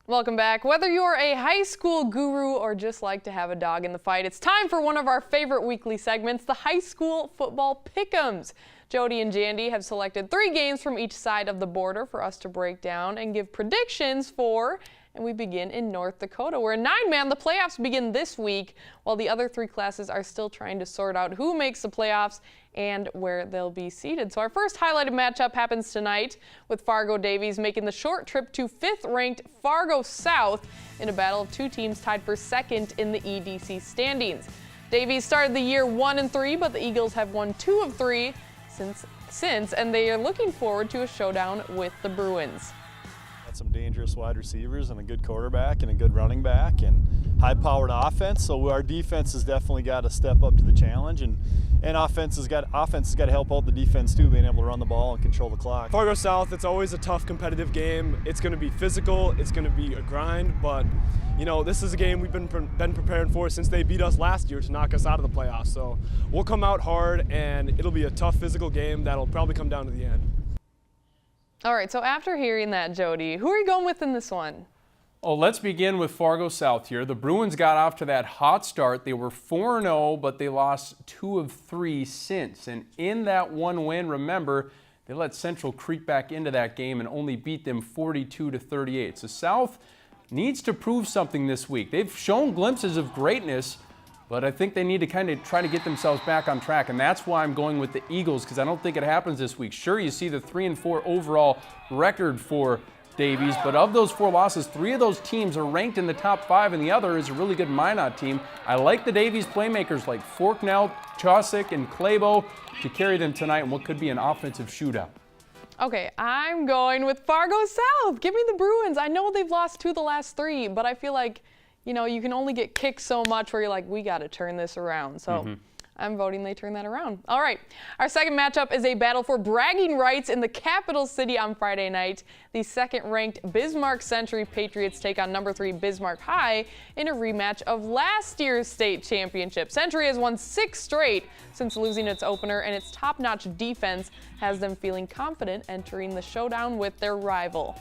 Welcome back. Whether you're a high school guru or just like to have a dog in the fight, it's time for one of our favorite weekly segments, the High School Football Pick'ems. Jody and Jandy have selected 3 games from each side of the border for us to break down and give predictions for. And we begin in North Dakota, where in 9-man, the playoffs begin this week, while the other 3 classes are still trying to sort out who makes the playoffs and where they'll be seated. So our first highlighted matchup happens tonight, with Fargo Davies making the short trip to 5th-ranked Fargo South in a battle of 2 teams tied for 2nd in the EDC standings. Davies started the year 1-3, but the Eagles have won 2 of 3 since, and they are looking forward to a showdown with the Bruins. Some dangerous wide receivers and a good quarterback and a good running back and high-powered offense. So our defense has definitely got to step up to the challenge, and offense has got to help out the defense too, being able to run the ball and control the clock. Fargo South, it's always a tough competitive game. It's going to be physical. It's going to be a grind, but you know, this is a game we've been preparing for since they beat us last year to knock us out of the playoffs. So we'll come out hard, and it'll be a tough physical game that'll probably come down to the end. All right, so after hearing that, Jody, who are you going with in this one? Oh, let's begin with Fargo South here. The Bruins got off to that hot start. They were 4-0, but they lost 2 of 3 since. And in that one win, remember, they let Central creep back into that game and only beat them 42-38. So South needs to prove something this week. They've shown glimpses of greatness, but I think they need to kind of try to get themselves back on track, and that's why I'm going with the Eagles, because I don't think it happens this week. Sure, you see the 3-4 overall record for Davies, but of those 4 losses, 3 of those teams are ranked in the top 5, and the other is a really good Minot team. I like the Davies playmakers like Forknell, Chausick, and Clabo to carry them tonight in what could be an offensive shootout. Okay, I'm going with Fargo South. Give me the Bruins. I know they've lost 2 of the last 3, but I feel like, you know, you can only get kicked so much where you're like, we got to turn this around. So I'm voting they turn that around. All right, our second matchup is a battle for bragging rights in the capital city on Friday night. The 2nd-ranked Bismarck Century Patriots take on number 3 Bismarck High in a rematch of last year's state championship. Century has won 6 straight since losing its opener, and its top-notch defense has them feeling confident entering the showdown with their rival.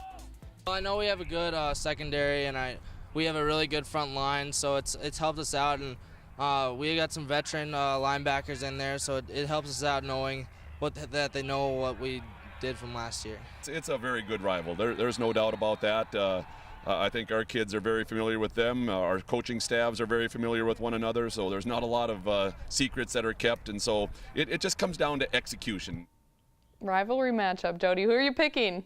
Well, I know we have a good secondary, and we have a really good front line, so it's helped us out, and we got some veteran linebackers in there, so it helps us out knowing that they know what we did from last year. It's a very good rival. There's no doubt about that. I think our kids are very familiar with them. Our coaching staffs are very familiar with one another, so there's not a lot of secrets that are kept, and so it just comes down to execution. Rivalry matchup. Jody, who are you picking?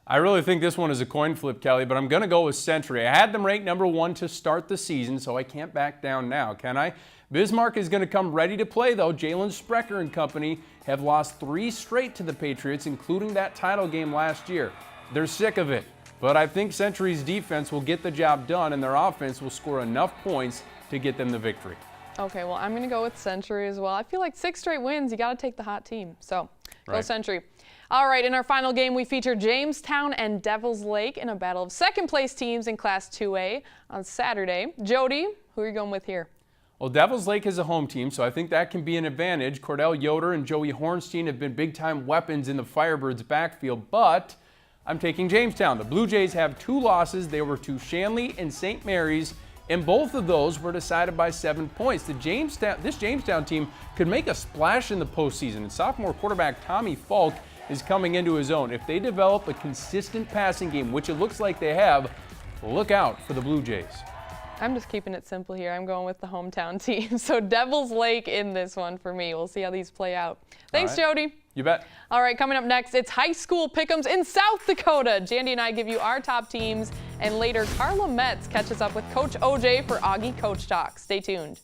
I really think this one is a coin flip, Kelly, but I'm going to go with Century. I had them ranked number 1 to start the season, so I can't back down now, can I? Bismarck is going to come ready to play, though. Jalen Sprecher and company have lost 3 straight to the Patriots, including that title game last year. They're sick of it, but I think Century's defense will get the job done, and their offense will score enough points to get them the victory. Okay, well, I'm going to go with Century as well. I feel like 6 straight wins, you got to take the hot team. So, go Century. All right, in our final game, we feature Jamestown and Devils Lake in a battle of second-place teams in Class 2A on Saturday. Jody, who are you going with here? Well, Devils Lake is a home team, so I think that can be an advantage. Cordell Yoder and Joey Hornstein have been big-time weapons in the Firebirds' backfield, but I'm taking Jamestown. The Blue Jays have 2 losses. They were to Shanley and St. Mary's, and both of those were decided by 7 points. This Jamestown team could make a splash in the postseason, and sophomore quarterback Tommy Falk is coming into his own. If they develop a consistent passing game, which it looks like they have, look out for the Blue Jays. I'm just keeping it simple here. I'm going with the hometown team. So Devils Lake in this one for me. We'll see how these play out. Thanks, Jody. You bet. All right, coming up next, it's high school pick'ems in South Dakota. Jandy and I give you our top teams, and later Carla Metz catches up with Coach OJ for Augie Coach Talk. Stay tuned.